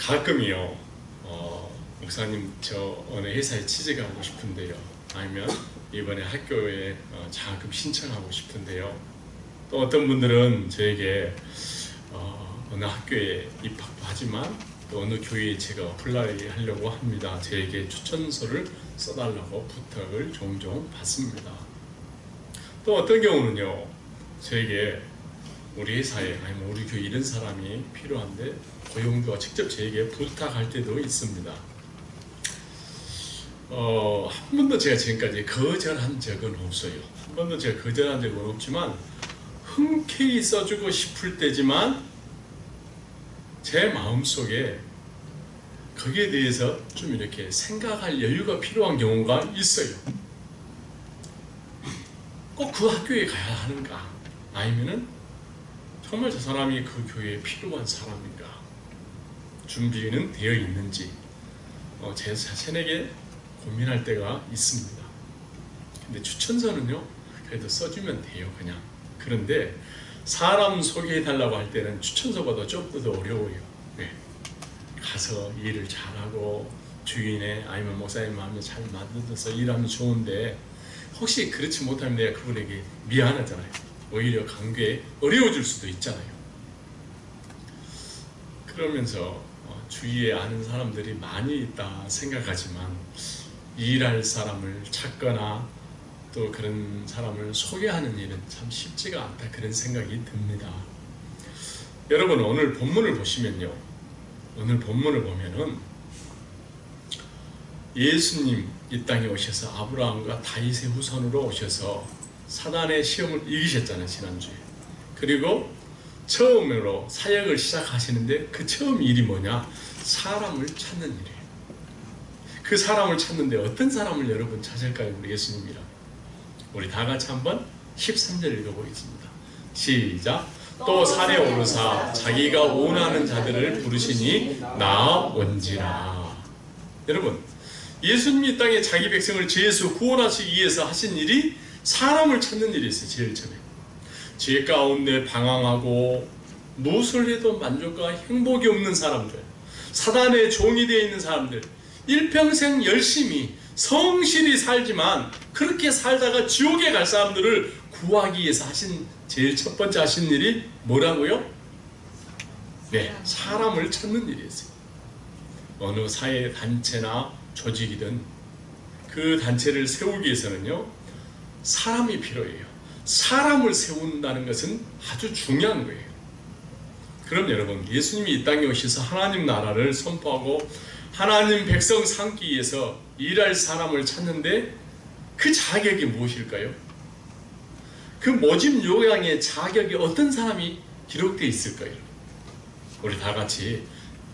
가끔이요, 목사님 저 어느 회사에 취직하고 싶은데요, 아니면 이번에 학교에 장학금 신청하고 싶은데요, 또 어떤 분들은 저에게 어느 학교에 입학도 하지만 또 어느 교회에 제가 어플라이 하려고 합니다. 저에게 추천서를 써달라고 부탁을 종종 받습니다. 또 어떤 경우는요, 저에게 우리 회사에 아니면 우리 교회 이런 사람이 필요한데 고용주가 직접 저에게 부탁할 때도 있습니다. 한 번도 제가 지금까지 거절한 적은 없어요. 한 번도 제가 거절한 적은 없지만 흔쾌히 써주고 싶을 때지만 제 마음속에 거기에 대해서 좀 이렇게 생각할 여유가 필요한 경우가 있어요. 꼭 그 학교에 가야 하는가, 아니면은 정말 저 사람이 그 교회에 필요한 사람인가, 준비는 되어 있는지 제 자신에게 고민할 때가 있습니다. 근데 추천서는요, 그래도 써주면 돼요, 그냥. 그런데 사람 소개해달라고 할 때는 추천서보다 조금 더 어려워요. 네. 가서 일을 잘하고 주인의 아니면 목사님 마음에 잘 맞춰서 일하면 좋은데, 혹시 그렇지 못하면 내가 그분에게 미안하잖아요. 오히려 관계에 어려워질 수도 있잖아요. 그러면서 주위에 아는 사람들이 많이 있다 생각하지만 일할 사람을 찾거나 또 그런 사람을 소개하는 일은 참 쉽지가 않다, 그런 생각이 듭니다. 여러분, 오늘 본문을 보시면요, 오늘 본문을 보면은 예수님 이 땅에 오셔서 아브라함과 다윗의 후손으로 오셔서 사단의 시험을 이기셨잖아요, 지난주에. 그리고 처음으로 사역을 시작하시는데 그 처음 일이 뭐냐? 사람을 찾는 일이에요. 그 사람을 찾는데 어떤 사람을 여러분 찾을까요? 우리 예수님이랑. 우리 다 같이 한번 13절 읽어보겠습니다. 시작. 또 산에 오르사 자기가 원하는 자들을 부르시니 나온지라. 여러분, 예수님이 이 땅에 자기 백성을 죄에서 구원하시기 위해서 하신 일이 사람을 찾는 일이었어요. 제일 처음에 죄 가운데 방황하고 무엇을 해도 만족과 행복이 없는 사람들, 사단의 종이 되어 있는 사람들, 일평생 열심히 성실히 살지만 그렇게 살다가 지옥에 갈 사람들을 구하기 위해서 하신 제일 첫 번째 하신 일이 뭐라고요? 네, 사람을 찾는 일이었어요. 어느 사회 단체나 조직이든 그 단체를 세우기 위해서는요, 사람이 필요해요. 사람을 세운다는 것은 아주 중요한 거예요. 그럼 여러분, 예수님이 이 땅에 오셔서 하나님 나라를 선포하고 하나님 백성 삼기 위해서 일할 사람을 찾는데 그 자격이 무엇일까요? 그 모집 요양의 자격이 어떤 사람이 기록되어 있을까요? 우리 다 같이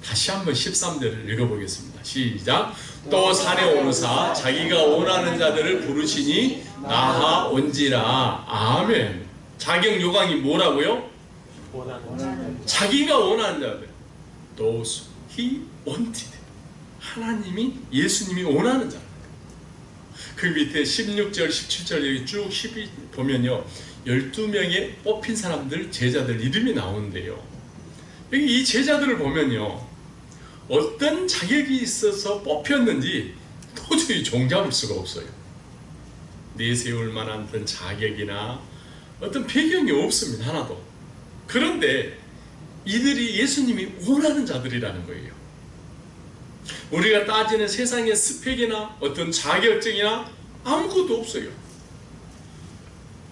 다시 한번 13절을 읽어보겠습니다. 시작. 또 산에 오르사 자기가 원하는 자들을 부르시니 나아온지라. 아멘. 자격 요강이 뭐라고요? 자기가 원하는 자들. Those he wanted. 하나님이, 예수님이 원하는 자들. 그 밑에 16절, 17절 여기 쭉 보면요, 12명의 뽑힌 사람들, 제자들 이름이 나오는데요, 여기 이 제자들을 보면요, 어떤 자격이 있어서 뽑혔는지 도저히 종잡을 수가 없어요. 내세울 만한 어떤 자격이나 어떤 배경이 없습니다, 하나도. 그런데 이들이 예수님이 원하는 자들이라는 거예요. 우리가 따지는 세상의 스펙이나 어떤 자격증이나 아무것도 없어요.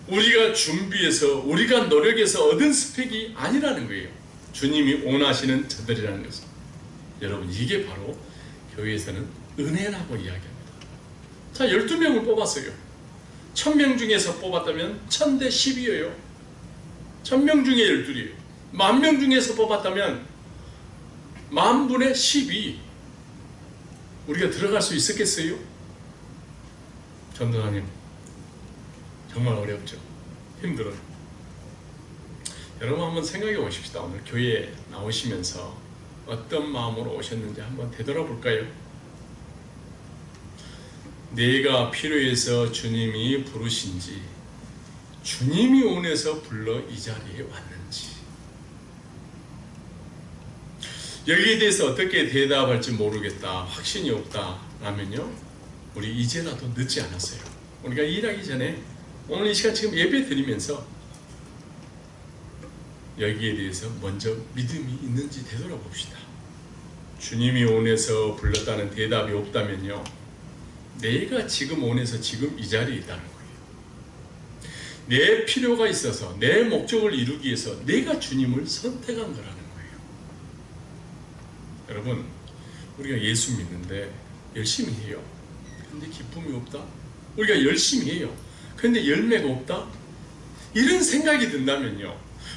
우리가 준비해서, 우리가 노력해서 얻은 스펙이 아니라는 거예요. 주님이 원하시는 자들이라는 것은. 여러분, 이게 바로 교회에서는 은혜라고 이야기합니다. 자, 12명을 뽑았어요. 1000명 중에서 뽑았다면 1000대 10이에요. 1000명 중에 12이에요. 10,000명 중에서 뽑았다면 10,000분의 12. 우리가 들어갈 수 있었겠어요? 전도사님, 정말 어렵죠. 힘들어요. 여러분, 한번 생각해 보십시다. 오늘 교회에 나오시면서 어떤 마음으로 오셨는지 한번 되돌아볼까요? 내가 필요해서 주님이 부르신지, 주님이 원해서 불러 이 자리에 왔는지. 여기에 대해서 어떻게 대답할지 모르겠다, 확신이 없다 라면요, 우리 이제라도 늦지 않았어요. 우리가 일하기 전에 오늘 이 시간 지금 예배 드리면서 여기에 대해서 먼저 믿음이 있는지 되돌아봅시다. 주님이 원해서 불렀다는 대답이 없다면요, 내가 지금 원해서 지금 이 자리에 있다는 거예요. 내 필요가 있어서 내 목적을 이루기 위해서 내가 주님을 선택한 거라는 거예요. 여러분, 우리가 예수 믿는데 열심히 해요. 근데 기쁨이 없다? 우리가 열심히 해요. 근데 열매가 없다? 이런 생각이 든다면요,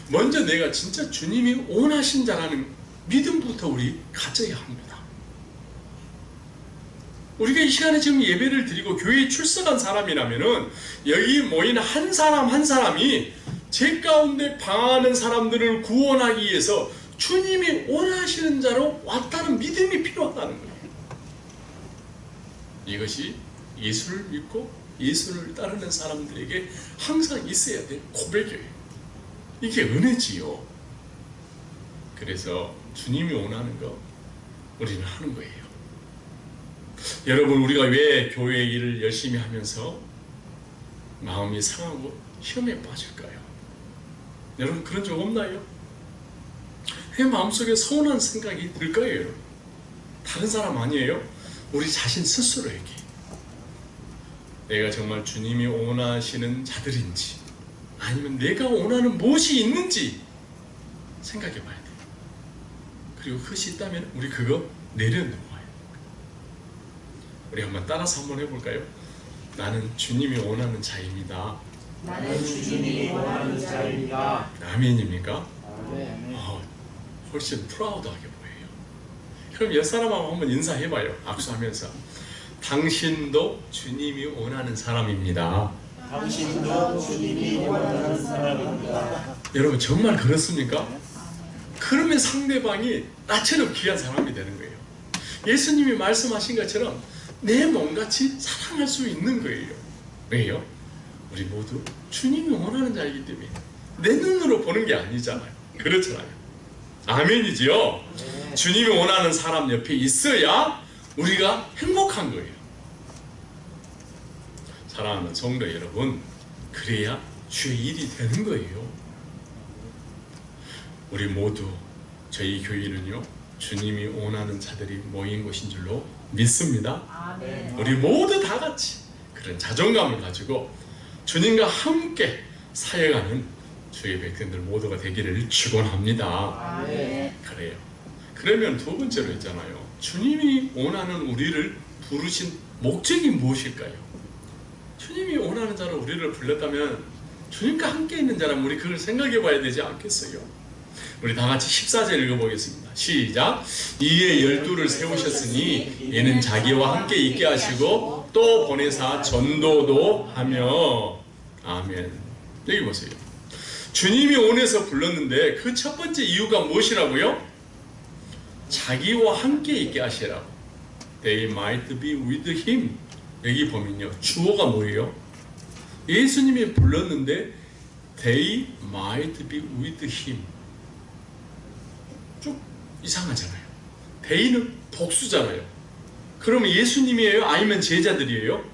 먼저 내가 진짜 주님이 원하신 자라는 믿음부터 우리 가져야 합니다. 우리가 이 시간에 지금 예배를 드리고 교회에 출석한 사람이라면은 여기 모인 한 사람 한 사람이 제 가운데 방황하는 사람들을 구원하기 위해서 주님이 원하시는 자로 왔다는 믿음이 필요하다는 거예요. 이것이 예수를 믿고 예수를 따르는 사람들에게 항상 있어야 될 고백이에요. 이게 은혜지요. 그래서 주님이 원하는 거 우리는 하는 거예요. 여러분, 우리가 왜 교회 일을 열심히 하면서 마음이 상하고 시험에 빠질까요? 여러분, 그런 적 없나요? 왜 마음속에 서운한 생각이 들까요? 여러분, 다른 사람 아니에요? 우리 자신 스스로에게 내가 정말 주님이 원하시는 자들인지 아니면 내가 원하는 무엇이 있는지 생각해 봐야 돼요. 그리고 그것이 있다면 우리 그거 내려놓아요. 우리 한번 따라서 한번 해볼까요? 나는 주님이 원하는 자입니다. 나는 주님이 원하는 자입니다. 아멘입니까? 아멘. 훨씬 프라우드하게 보여요. 그럼 옆 사람하고 한번 인사해봐요. 악수하면서. 당신도 주님이 원하는 사람입니다. 당신도 주님이 원하는 사람입니다. 여러분, 정말 그렇습니까? 그러면 상대방이 나처럼 귀한 사람이 되는 거예요. 예수님이 말씀하신 것처럼 내 몸같이 사랑할 수 있는 거예요. 왜요? 우리 모두 주님이 원하는 자이기 때문에 내 눈으로 보는 게 아니잖아요. 그렇잖아요. 아멘이지요? 네. 주님이 원하는 사람 옆에 있어야 우리가 행복한 거예요. 사랑하는 성도 여러분, 그래야 주의 일이 되는 거예요. 우리 모두 저희 교회는요, 주님이 원하는 자들이 모인 곳인 줄로 믿습니다. 아멘. 우리 모두 다 같이 그런 자존감을 가지고 주님과 함께 사역하는 주의 백성들 모두가 되기를 축원합니다. 아멘. 그래요. 그러면 두 번째로 있잖아요. 주님이 원하는 우리를 부르신 목적이 무엇일까요? 주님이 원하는 자로 우리를 불렀다면 주님과 함께 있는 자라면 우리 그걸 생각해 봐야 되지 않겠어요? 우리 다 같이 14절 읽어보겠습니다. 시작. 이에 12를 세우셨으니 이는 자기와 함께 있게 하시고 또 보내사 전도도 하며. 아멘. 여기 보세요. 주님이 원해서 불렀는데 그 첫 번째 이유가 무엇이라고요? 자기와 함께 있게 하시라고. They might be with him. 여기 보면요, 주어가 뭐예요? 예수님이 불렀는데 They might be with him. 좀 이상하잖아요. They는 복수잖아요. 그러면 예수님이에요? 아니면 제자들이에요?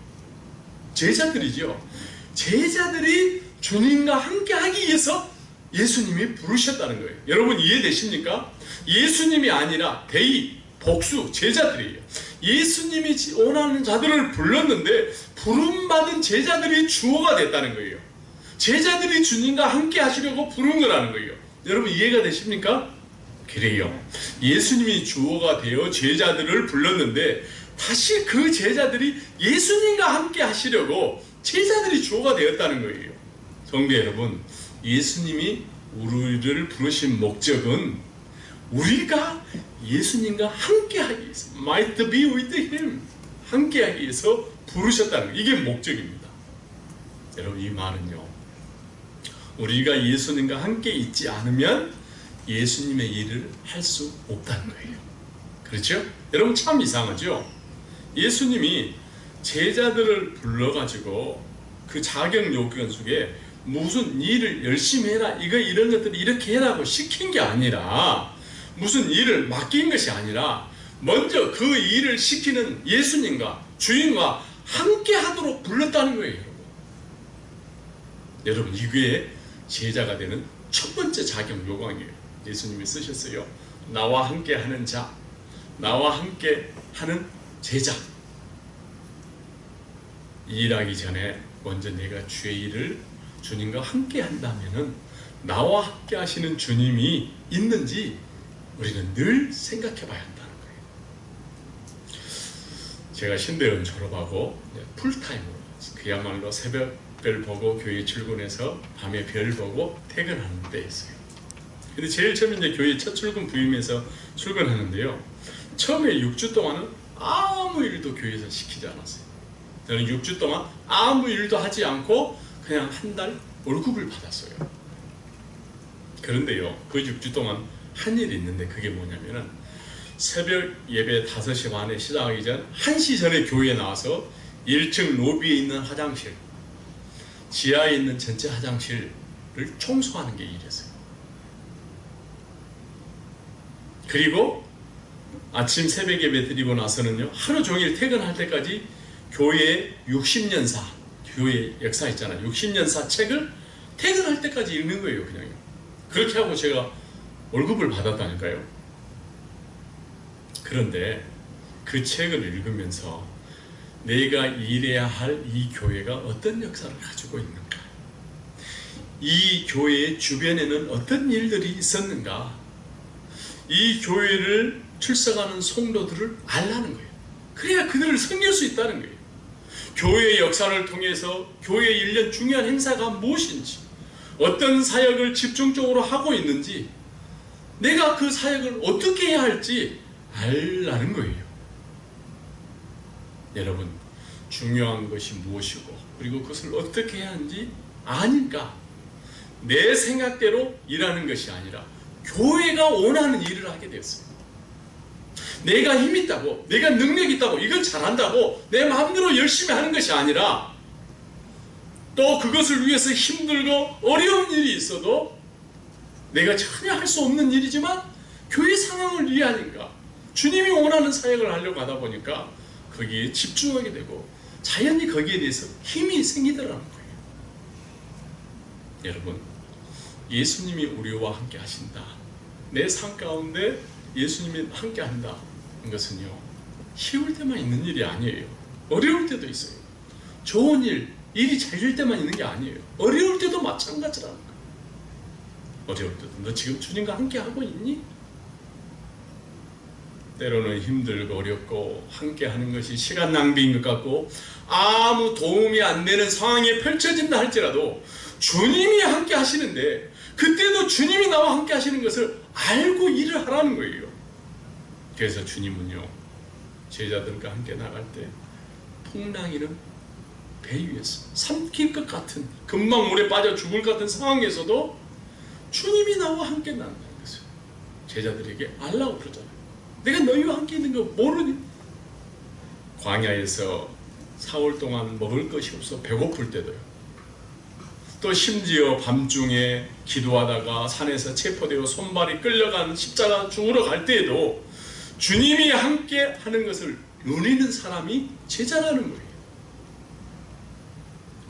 제자들이죠. 제자들이 주님과 함께 하기 위해서 예수님이 부르셨다는 거예요. 여러분 이해되십니까? 예수님이 아니라 대의, 복수, 제자들이에요. 예수님이 원하는 자들을 불렀는데 부름받은 제자들이 주어가 됐다는 거예요. 제자들이 주님과 함께 하시려고 부른 거라는 거예요. 여러분 이해가 되십니까? 그래요. 예수님이 주어가 되어 제자들을 불렀는데 다시 그 제자들이 예수님과 함께 하시려고 제자들이 주어가 되었다는 거예요. 성도 여러분, 예수님이 우리를 부르신 목적은 우리가 예수님과 함께하기 위해서, might be with him, 함께하기 위해서 부르셨다는 거예요. 이게 목적입니다. 여러분 이 말은요, 우리가 예수님과 함께 있지 않으면 예수님의 일을 할 수 없다는 거예요. 그렇죠? 여러분 참 이상하죠? 예수님이 제자들을 불러가지고 그 자격 요건 속에 무슨 일을 열심히 해라, 이런 것들을 이렇게 해라고 시킨 게 아니라 무슨 일을 맡긴 것이 아니라 먼저 그 일을 시키는 예수님과 주인과 함께 하도록 불렀다는 거예요. 여러분, 이게 제자가 되는 첫 번째 자격 요강이에요. 예수님이 쓰셨어요. 나와 함께 하는 자, 나와 함께 하는 제자. 일하기 전에 먼저 내가 주의 일을 주님과 함께 한다면은 나와 함께 하시는 주님이 있는지 우리는 늘 생각해 봐야 한다는 거예요. 제가 신대원 졸업하고 풀타임으로 그야말로 새벽별 보고 교회 출근해서 밤에 별 보고 퇴근하는 때였어요. 근데 제일 처음에 이제 교회 첫 출근 부임해서 출근하는데요. 처음에 6주 동안은 아무 일도 교회에서 시키지 않았어요. 저는 6주 동안 아무 일도 하지 않고 그냥 한 달 월급을 받았어요. 그런데요, 그 6주 동안 한 일이 있는데 그게 뭐냐면은 새벽 예배 5시 반에 시작하기 전 1시 전에 교회에 나와서 1층 로비에 있는 화장실, 지하에 있는 전체 화장실을 청소하는 게 일이었어요. 그리고 아침 새벽 예배 드리고 나서는요, 하루 종일 퇴근할 때까지 교회의 60년사, 교회 역사 있잖아요. 60년사 책을 퇴근할 때까지 읽는 거예요, 그냥요. 그렇게 하고 제가 월급을 받았다니까요. 그런데 그 책을 읽으면서 내가 일해야 할 이 교회가 어떤 역사를 가지고 있는가, 이 교회의 주변에는 어떤 일들이 있었는가, 이 교회를 출석하는 성도들을 알라는 거예요. 그래야 그들을 섬길 수 있다는 거예요. 교회의 역사를 통해서 교회의 일련 중요한 행사가 무엇인지, 어떤 사역을 집중적으로 하고 있는지, 내가 그 사역을 어떻게 해야 할지 알라는 거예요. 여러분, 중요한 것이 무엇이고 그리고 그것을 어떻게 해야 하는지 아니까 내 생각대로 일하는 것이 아니라 교회가 원하는 일을 하게 되었어요. 내가 힘 있다고, 내가 능력 있다고, 이건 잘한다고 내 마음대로 열심히 하는 것이 아니라, 또 그것을 위해서 힘들고 어려운 일이 있어도 내가 전혀 할 수 없는 일이지만 교회 상황을 위하니까 주님이 원하는 사역을 하려고 하다 보니까 거기에 집중하게 되고 자연히 거기에 대해서 힘이 생기더라는 거예요. 여러분, 예수님이 우리와 함께 하신다, 내 삶 가운데 예수님이 함께 한다, 이것은요 쉬울 때만 있는 일이 아니에요. 어려울 때도 있어요. 좋은 일, 일이 잘 될 때만 있는 게 아니에요. 어려울 때도 마찬가지라는 거예요. 어려울 때도 너 지금 주님과 함께 하고 있니? 때로는 힘들고 어렵고 함께 하는 것이 시간 낭비인 것 같고 아무 도움이 안 되는 상황이 펼쳐진다 할지라도 주님이 함께 하시는데, 그때도 주님이 나와 함께 하시는 것을 알고 일을 하라는 거예요. 그래서 주님은요, 제자들과 함께 나갈 때 풍랑이는 배 위에서 삼킬 것 같은, 금방 물에 빠져 죽을 것 같은 상황에서도 주님이 나와 함께 난다는 것을 제자들에게 알라고 그러잖아요. 내가 너희와 함께 있는 거 모르니? 광야에서 4월 동안 먹을 것이 없어 배고플 때도요, 또 심지어 밤중에 기도하다가 산에서 체포되어 손발이 끌려간 십자가 죽으러 갈 때에도 주님이 함께 하는 것을 누리는 사람이 제자라는 거예요.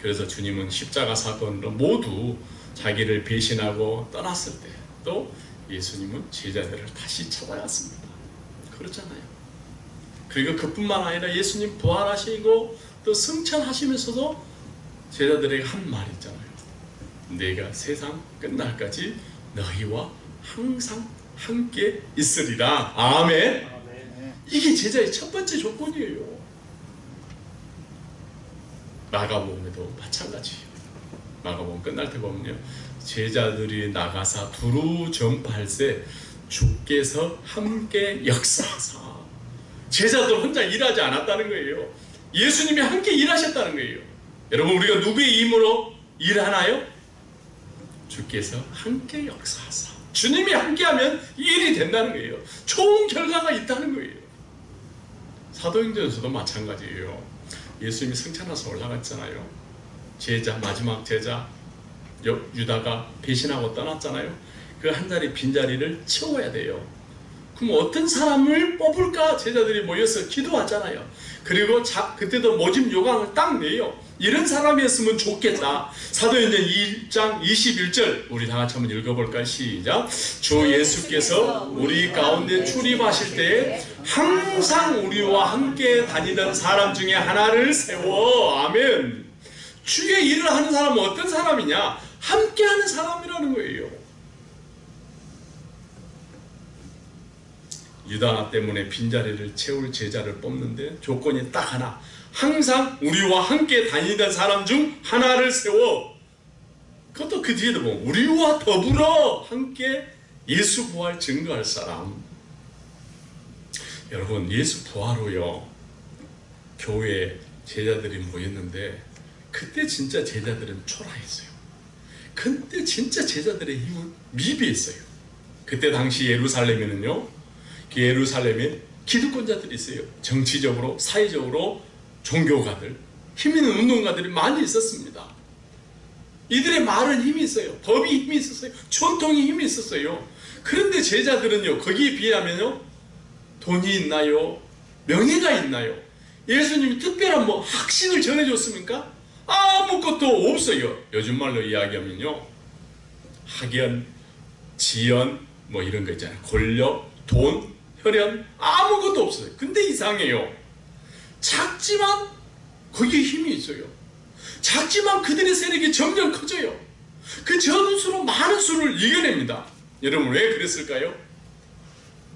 그래서 주님은 십자가 사건으로 모두 자기를 배신하고 떠났을 때 또 예수님은 제자들을 다시 찾아갔습니다. 그렇잖아요. 그리고 그뿐만 아니라 예수님 부활하시고 또 승천하시면서도 제자들에게 한 말이 있잖아요. 내가 세상 끝날까지 너희와 항상 함께 있으리라. 아멘. 이게 제자의 첫 번째 조건이에요. 마가복음에도 마찬가지예요. 마가복음 끝날 때 보면요, 제자들이 나가사 두루 전파할세 주께서 함께 역사하사. 제자들 혼자 일하지 않았다는 거예요. 예수님이 함께 일하셨다는 거예요. 여러분, 우리가 누구의 힘으로 일하나요? 주께서 함께 역사하사. 주님이 함께하면 일이 된다는 거예요. 좋은 결과가 있다는 거예요. 사도행전에서도 마찬가지예요. 예수님이 승천해서 올라갔잖아요. 제자, 마지막 제자 유다가 배신하고 떠났잖아요. 그 한 자리 빈자리를 채워야 돼요. 그럼 어떤 사람을 뽑을까? 제자들이 모여서 기도하잖아요. 그리고 그때도 모집 요강을 딱 내요. 이런 사람이었으면 좋겠다. 사도행전 2장 21절 우리 다 같이 한번 읽어볼까요? 시작. 주 예수께서 우리 가운데 출입하실 때에 항상 우리와 함께 다니던 사람 중에 하나를 세워. 아멘. 주의 일을 하는 사람은 어떤 사람이냐? 함께 하는 사람이라는 거예요. 유다 때문에 빈자리를 채울 제자를 뽑는데 조건이 딱 하나. 항상 우리와 함께 다니던 사람 중 하나를 세워. 그것도 그 뒤에도 보면 우리와 더불어 함께 예수 부활 증거할 사람. 여러분, 예수 부활로요 교회에 제자들이 모였는데 그때 진짜 제자들은 초라했어요. 그때 진짜 제자들의 힘은 미비했어요. 그때 당시 예루살렘에는요, 예루살렘에 기득권자들이 있어요. 정치적으로, 사회적으로, 종교가들, 힘 있는 운동가들이 많이 있었습니다. 이들의 말은 힘이 있어요. 법이 힘이 있었어요. 전통이 힘이 있었어요. 그런데 제자들은요, 거기에 비하면요, 돈이 있나요? 명예가 있나요? 예수님이 특별한 뭐 학식을 전해줬습니까? 아무것도 없어요. 요즘 말로 이야기하면요, 학연, 지연, 뭐 이런 거 있잖아요. 권력, 돈, 혈연, 아무것도 없어요. 근데 이상해요. 작지만 거기에 힘이 있어요. 작지만 그들의 세력이 점점 커져요. 그 적은 수로 많은 수를 이겨냅니다. 여러분, 왜 그랬을까요?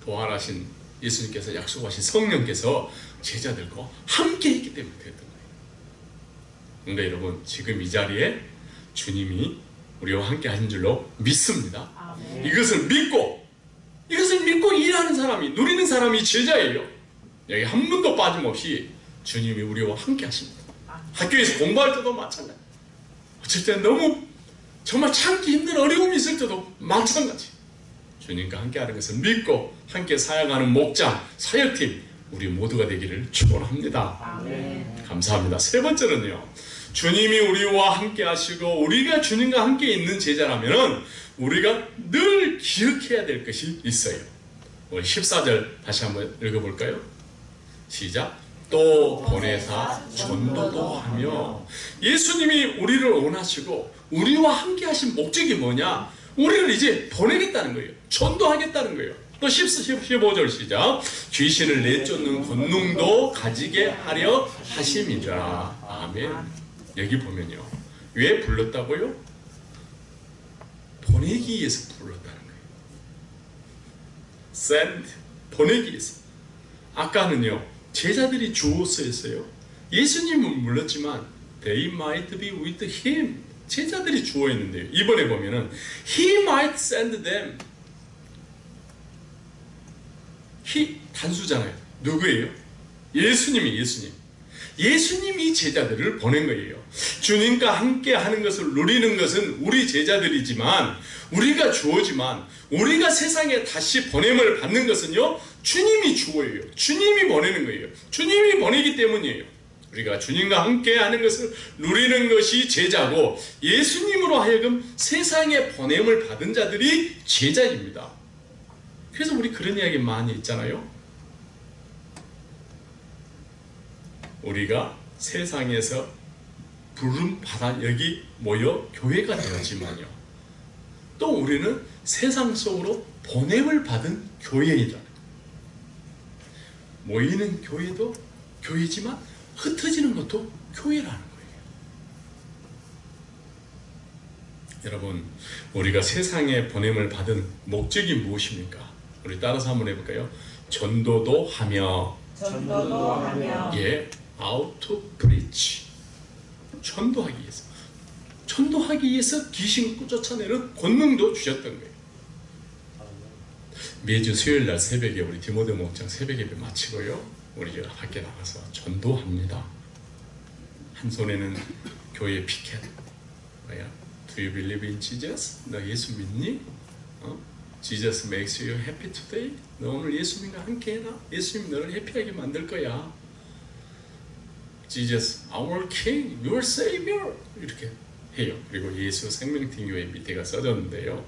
부활하신 예수님께서 약속하신 성령께서 제자들과 함께 했기 때문에 그랬던 거예요. 그러니까 여러분, 지금 이 자리에 주님이 우리와 함께 하신 줄로 믿습니다. 아멘. 이것을 믿고 일하는 사람이, 누리는 사람이 제자예요. 여기 한 분도 빠짐없이 주님이 우리와 함께 하십니다. 학교에서 공부할 때도 마찬가지. 어쩔 때는 너무 정말 참기 힘든 어려움이 있을 때도 마찬가지. 주님과 함께 하는 것을 믿고 함께 사역하는 목장, 사역팀 우리 모두가 되기를 축원합니다. 아멘. 감사합니다. 세 번째는요, 주님이 우리와 함께 하시고 우리가 주님과 함께 있는 제자라면 우리가 늘 기억해야 될 것이 있어요. 우리 14절 다시 한번 읽어볼까요? 시작. 또 보내사 전도도 하며. 예수님이 우리를 원하시고 우리와 함께 하신 목적이 뭐냐? 우리를 이제 보내겠다는 거예요. 전도하겠다는 거예요. 또 15절 시작. 귀신을 내쫓는 권능도 가지게 하려 하심이라. 아멘. 여기 보면요, 왜 불렀다고요? 보내기 위해서 불렀다는 거예요. send, 보내기 위해서. 아까는요, 제자들이 주어서였어요. 예수님은 불렀지만 they might be with him, 제자들이 주어였는데요, 이번에 보면은 he might send them. he 단수잖아요. 누구예요? 예수님이 예수님이 제자들을 보낸 거예요. 주님과 함께 하는 것을 누리는 것은 우리 제자들이지만, 우리가 주어지만, 우리가 세상에 다시 보냄을 받는 것은요, 주님이 주어예요. 주님이 보내는 거예요. 주님이 보내기 때문이에요. 우리가 주님과 함께 하는 것을 누리는 것이 제자고, 예수님으로 하여금 세상에 보냄을 받은 자들이 제자입니다. 그래서 우리 그런 이야기 많이 있잖아요. 우리가 세상에서 부름 받아 여기 모여 교회가 되었지만요, 또 우리는 세상 속으로 보냄을 받은 교회이다. 모이는 교회도 교회지만 흩어지는 것도 교회라는 거예요. 여러분, 우리가 세상에 보냄을 받은 목적이 무엇입니까? 우리 따라서 한번 해볼까요? 전도도 하며. 예, out to preach. 전도하기 위해서 귀신 쫓아내는 권능도 주셨던 거예요. 매주 수요일 날 새벽에 우리 디모데 목장 새벽 예배 마치고요, 우리가 밖에 나가서 전도합니다. 한 손에는 교회 피켓, 뭐야? Do you believe in Jesus? 너 예수 믿니? Jesus makes you happy today. 너 오늘 예수님과 함께 해라. 예수님이 너를 해피하게 만들 거야. Jesus, our King, your Savior. 이렇게 해요. 그리고 예수 생명팀 교회 밑에가 써졌는데요,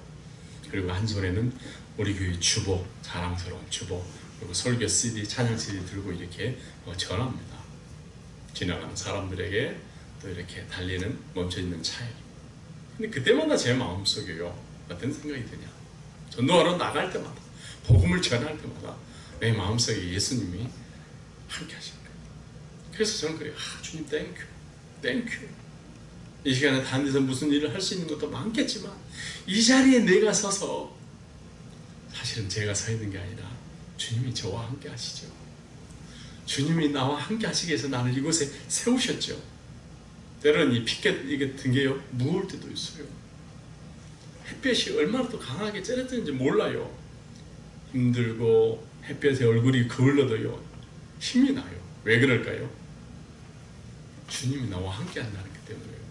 그리고 한 손에는 우리 교회 주보, 자랑스러운 주보, 그리고 설교 CD, 찬양 CD 들고 이렇게 전합니다. 지나가는 사람들에게 또 이렇게 달리는 멈춰있는 차에. 근데 그때마다 제 마음속에요, 어떤 생각이 드냐, 전도하러 나갈 때마다, 복음을 전할 때마다 내 마음속에 예수님이 함께 하신 거예요. 그래서 저는 그래요. 주님 땡큐. 이 시간에 다른 데서 무슨 일을 할 수 있는 것도 많겠지만 이 자리에 내가 서서, 사실은 제가 서 있는 게 아니라 주님이 저와 함께 하시죠. 주님이 나와 함께 하시기 위해서 나를 이곳에 세우셨죠. 때로는 이 피켓 이게 등게요, 무거울 때도 있어요. 햇볕이 얼마나 또 강하게 찌르뜨는지 몰라요. 힘들고 햇볕에 얼굴이 그을러도요, 힘이 나요. 왜 그럴까요? 주님이 나와 함께 한다는 것 때문에요.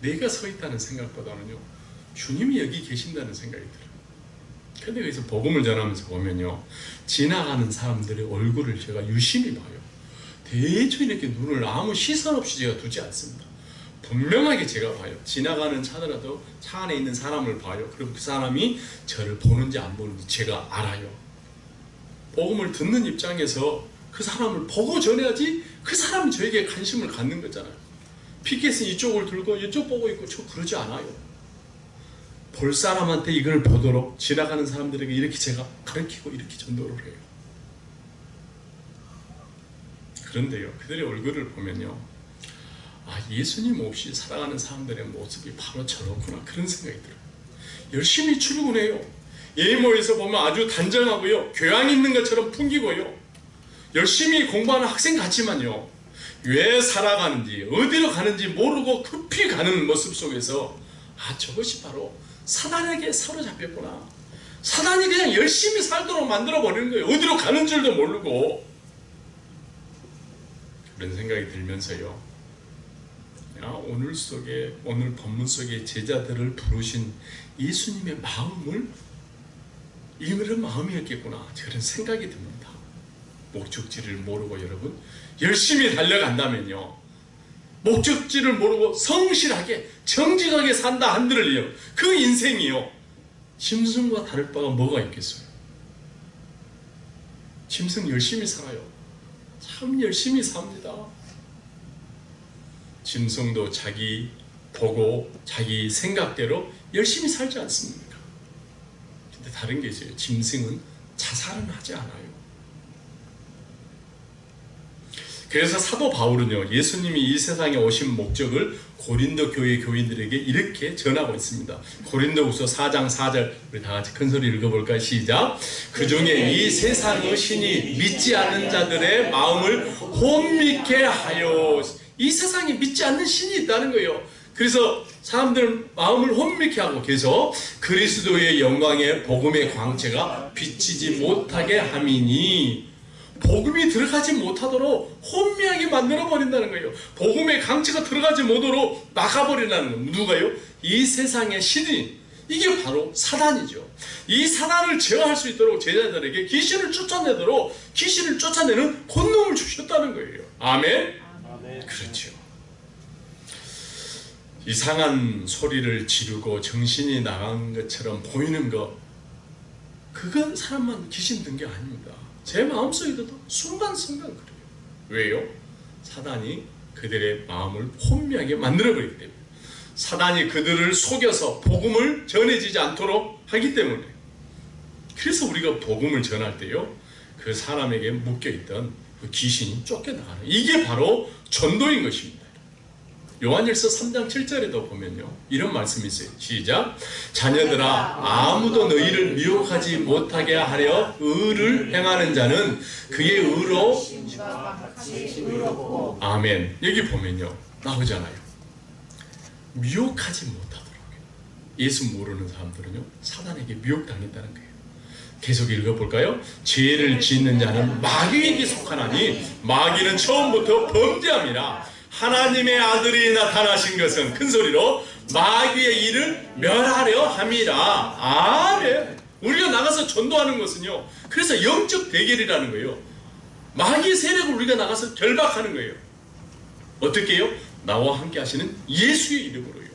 내가 서 있다는 생각보다는요, 주님이 여기 계신다는 생각이 들어요. 근데 여기서 복음을 전하면서 보면요, 지나가는 사람들의 얼굴을 제가 유심히 봐요. 대충 이렇게 눈을 아무 시선 없이 제가 두지 않습니다. 분명하게 제가 봐요. 지나가는 차더라도 차 안에 있는 사람을 봐요. 그럼 그 사람이 저를 보는지 안 보는지 제가 알아요. 복음을 듣는 입장에서 그 사람을 보고 전해야지 그 사람이 저에게 관심을 갖는 거잖아요. 피켓은 이쪽을 들고 이쪽 보고 있고 저 그러지 않아요. 볼 사람한테 이걸 보도록 지나가는 사람들에게 이렇게 제가 가르치고 이렇게 전도를 해요. 그런데요, 그들의 얼굴을 보면요, 예수님 없이 살아가는 사람들의 모습이 바로 저렇구나, 그런 생각이 들어요. 열심히 출근해요. 예모에서 보면 아주 단정하고요, 교양 있는 것처럼 풍기고요, 열심히 공부하는 학생 같지만요, 왜 살아가는지 어디로 가는지 모르고 급히 가는 모습 속에서 저것이 바로 사단에게 사로잡혔구나, 사단이 그냥 열심히 살도록 만들어 버리는 거예요. 어디로 가는 줄도 모르고. 그런 생각이 들면서요, 오늘 본문 속에 제자들을 부르신 예수님의 마음을, 이런 마음이었겠구나, 저런 생각이 듭니다. 목적지를 모르고 여러분 열심히 달려간다면요, 목적지를 모르고 성실하게 정직하게 산다 한들을요, 그 인생이요, 짐승과 다를 바가 뭐가 있겠어요? 짐승 열심히 살아요. 참 열심히 삽니다. 짐승도 자기 보고 자기 생각대로 열심히 살지 않습니까? 근데 다른 게 있어요. 짐승은 자살은 하지 않아요. 그래서 사도 바울은요, 예수님이 이 세상에 오신 목적을 고린도 교회 교인들에게 이렇게 전하고 있습니다. 고린도후서 4장 4절, 우리 다 같이 큰 소리 읽어볼까요? 시작. 그 중에 이 세상의 신이 믿지 않는 자들의 마음을 혼미케 하여, 이 세상에 믿지 않는 신이 있다는 거예요. 그래서 사람들은 마음을 혼미케 하고 계속 그리스도의 영광의 복음의 광채가 비치지 못하게 함이니, 복음이 들어가지 못하도록 혼미하게 만들어버린다는 거예요. 복음의 강체가 들어가지 못하도록 막아버린다는 거예요. 누가요? 이 세상의 신이, 이게 바로 사단이죠. 이 사단을 제어할 수 있도록 제자들에게 귀신을 쫓아내도록 귀신을 쫓아내는 권능을 주셨다는 거예요. 아멘? 아멘. 그렇죠. 이상한 소리를 지르고 정신이 나간 것처럼 보이는 것, 그건 사람만 귀신 든 게 아닙니다. 제 마음속에도 순간순간 그래요. 왜요? 사단이 그들의 마음을 혼미하게 만들어버리기 때문에, 사단이 그들을 속여서 복음을 전해지지 않도록 하기 때문에. 그래서 우리가 복음을 전할 때요, 그 사람에게 묶여있던 그 귀신이 쫓겨나가는, 이게 바로 전도인 것입니다. 요한일서 3장 7절에도 보면요, 이런 말씀이 있어요. 시작. 자녀들아, 아무도 너희를 미혹하지 못하게 하려 의를 행하는 자는 그의 의로, 아멘. 여기 보면요, 나오잖아요. 미혹하지 못하도록. 예수 모르는 사람들은요, 사단에게 미혹당했다는 거예요. 계속 읽어볼까요? 죄를 짓는 자는 마귀에게 속하나니 마귀는 처음부터 범죄함이라. 하나님의 아들이 나타나신 것은, 큰 소리로, 마귀의 일을 멸하려 함이라. 아멘. 우리가 나가서 전도하는 것은요, 그래서 영적 대결이라는 거예요. 마귀의 세력을 우리가 나가서 결박하는 거예요. 어떻게 해요? 나와 함께 하시는 예수의 이름으로요.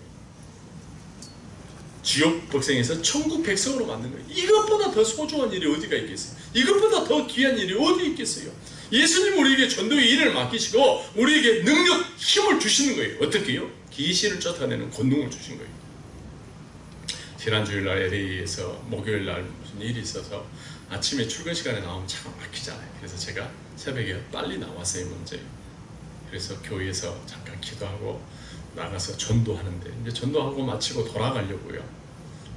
지옥 백성에서 천국 백성으로 만든 거예요. 이것보다 더 소중한 일이 어디가 있겠어요? 이것보다 더 귀한 일이 어디 있겠어요? 예수님 우리에게 전도의 일을 맡기시고 우리에게 능력, 힘을 주시는 거예요. 어떻게요? 귀신을 쫓아내는 권능을 주신 거예요. 지난 주일날 LA에서 목요일날 무슨 일이 있어서 아침에 출근 시간에 나오면 차가 막히잖아요. 그래서 제가 새벽에 빨리 나왔어요. 먼저. 그래서 교회에서 잠깐 기도하고 나가서 전도하는데 이제 전도하고 마치고 돌아가려고요.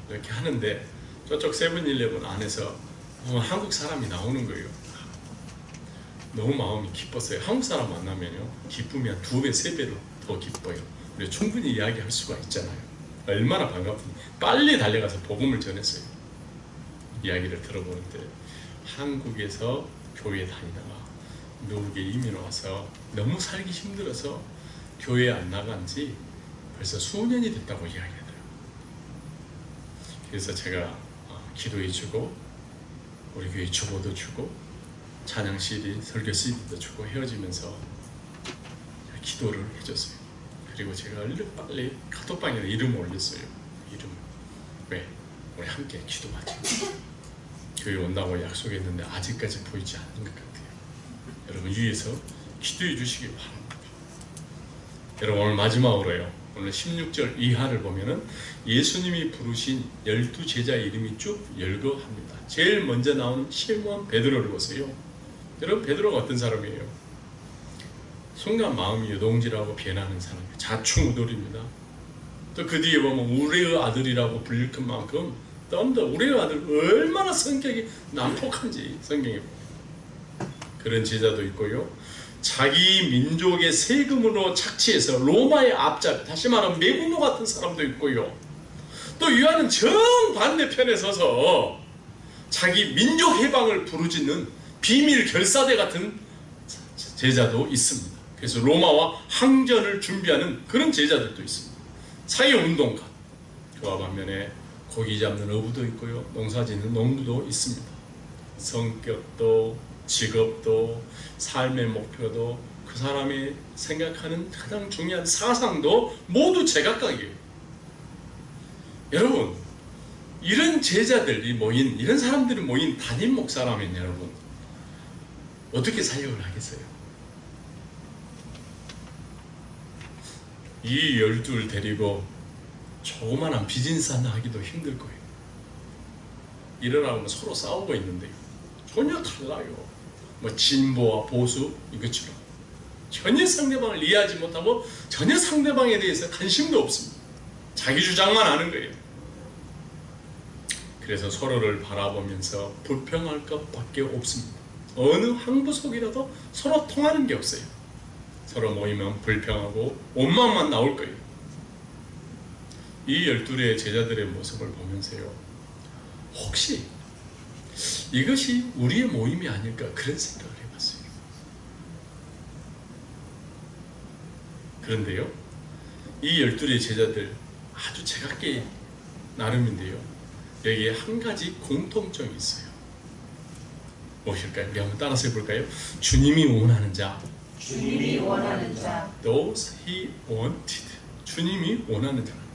이렇게 하는데 저쪽 세븐일레븐 안에서 한국 사람이 나오는 거예요. 너무 마음이 기뻤어요. 한국 사람 만나면요, 기쁨이 한 2배, 3배로 더 기뻐요. 우리 충분히 이야기할 수가 있잖아요. 얼마나 반갑은지. 빨리 달려가서 복음을 전했어요. 이야기를 들어보는데 한국에서 교회 다니다가 미국에 이민 와서 너무 살기 힘들어서 교회 안 나간 지 벌써 수년이 됐다고 이야기하더라고요. 그래서 제가 기도해 주고 우리 교회 주보도 주고 찬양 CD, 설교 CD도 주고 헤어지면서 기도를 해줬어요. 그리고 제가 얼른 빨리 카톡방에 이름을 올렸어요. 이름. 왜? 우리 함께 기도하자. 교회 온다고 약속했는데 아직까지 보이지 않는 것 같아요. 여러분 위에서 기도해 주시기 바랍니다. 여러분 오늘 마지막으로요. 오늘 16절 이하를 보면은 예수님이 부르신 12제자 이름이 쭉 열거합니다. 제일 먼저 나오는 시몬 베드로를 보세요. 여러분 베드로가 어떤 사람이에요? 순간 마음이 요동질하고 변하는 사람이에요. 자충우돌입니다. 또 그 뒤에 보면 우리의 아들이라고 불릴 만큼 또 우리의 아들 얼마나 성격이 난폭한지 성경에 보면 그런 제자도 있고요. 자기 민족의 세금으로 착취해서 로마의 앞잡이, 다시 말하면 매국노 같은 사람도 있고요. 또 요한은 정반대편에 서서 자기 민족 해방을 부르짖는 비밀 결사대 같은 제자도 있습니다. 그래서 로마와 항전을 준비하는 그런 제자들도 있습니다. 사회운동가, 그와 반면에 고기 잡는 어부도 있고요. 농사 짓는 농부도 있습니다. 성격도 직업도 삶의 목표도 그 사람이 생각하는 가장 중요한 사상도 모두 제각각이에요. 여러분 이런 제자들이 모인, 이런 사람들이 모인 담임 목사라면 여러분 어떻게 사역을 하겠어요? 이 12를 데리고 조그만한 비즈니스 하나 하기도 힘들 거예요. 일어나면 서로 싸우고 있는데요. 전혀 달라요. 뭐 진보와 보수 이것처럼 전혀 상대방을 이해하지 못하고 전혀 상대방에 대해서 관심도 없습니다. 자기 주장만 하는 거예요. 그래서 서로를 바라보면서 불평할 것밖에 없습니다. 어느 항부 속이라도 서로 통하는 게 없어요. 서로 모이면 불평하고 원망만 나올 거예요. 이 12의 제자들의 모습을 보면서요, 혹시 이것이 우리의 모임이 아닐까 그런 생각을 해봤어요. 그런데요, 이 12의 제자들 아주 제각기 나름인데요, 여기에 한 가지 공통점이 있어요. 무엇일까요? 우리 한번 따라서 해볼까요? 주님이 원하는 자, 주님이 원하는 자, those he wanted. 주님이 원하는 자입니다.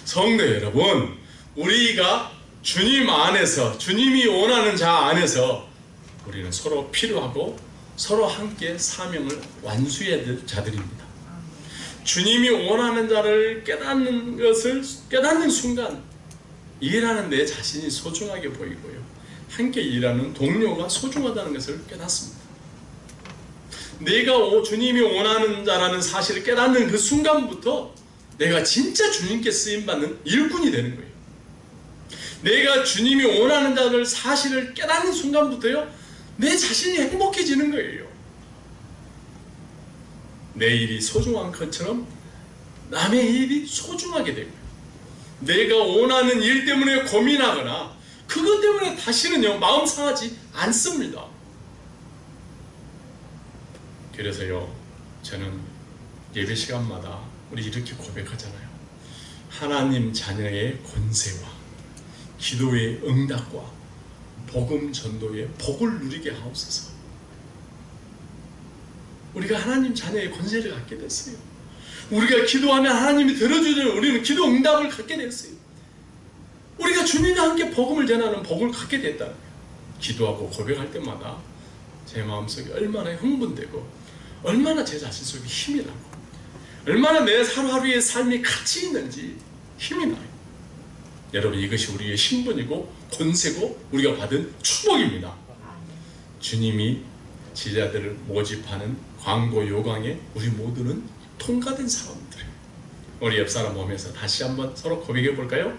성도 여러분, 우리가 주님 안에서, 주님이 원하는 자 안에서 우리는 서로 필요하고 서로 함께 사명을 완수해야 될 자들입니다. 주님이 원하는 자를 깨닫는 것을 깨닫는 순간 일하는 내 자신이 소중하게 보이고요, 함께 일하는 동료가 소중하다는 것을 깨닫습니다. 내가 주님이 원하는 자라는 사실을 깨닫는 그 순간부터 내가 진짜 주님께 쓰임받는 일꾼이 되는 거예요. 내가 주님이 원하는 자를 사실을 깨닫는 순간부터요, 내 자신이 행복해지는 거예요. 내 일이 소중한 것처럼 남의 일이 소중하게 되고요. 내가 원하는 일 때문에 고민하거나 그것 때문에 다시는요 마음 상하지 않습니다. 그래서요, 저는 예배 시간마다 우리 이렇게 고백하잖아요. 하나님 자녀의 권세와 기도의 응답과 복음 전도의 복을 누리게 하옵소서. 우리가 하나님 자녀의 권세를 갖게 됐어요. 우리가 기도하면 하나님이 들어주는 우리는 기도 응답을 갖게 됐어요. 우리가 주님과 함께 복음을 전하는 복을 갖게 됐다는 거예요. 기도하고 고백할 때마다 제 마음속에 얼마나 흥분되고 얼마나 제 자신 속에 힘이 나고 얼마나 내 하루하루의 삶이 가치 있는지 힘이 나요. 여러분, 이것이 우리의 신분이고 권세고 우리가 받은 축복입니다. 주님이 제자들을 모집하는 광고 요강에 우리 모두는 통과된 사람들이에요. 우리 옆 사람 보면서 다시 한번 서로 고백해 볼까요?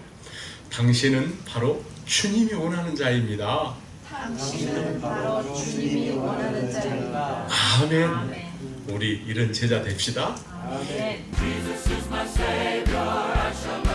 당신은 바로 주님이 원하는 자입니다. 당신은 바로 주님이 원하는 자입니다. 아멘. 아멘. 우리 이런 제자 됩시다. 아멘. Jesus is my Savior, I shall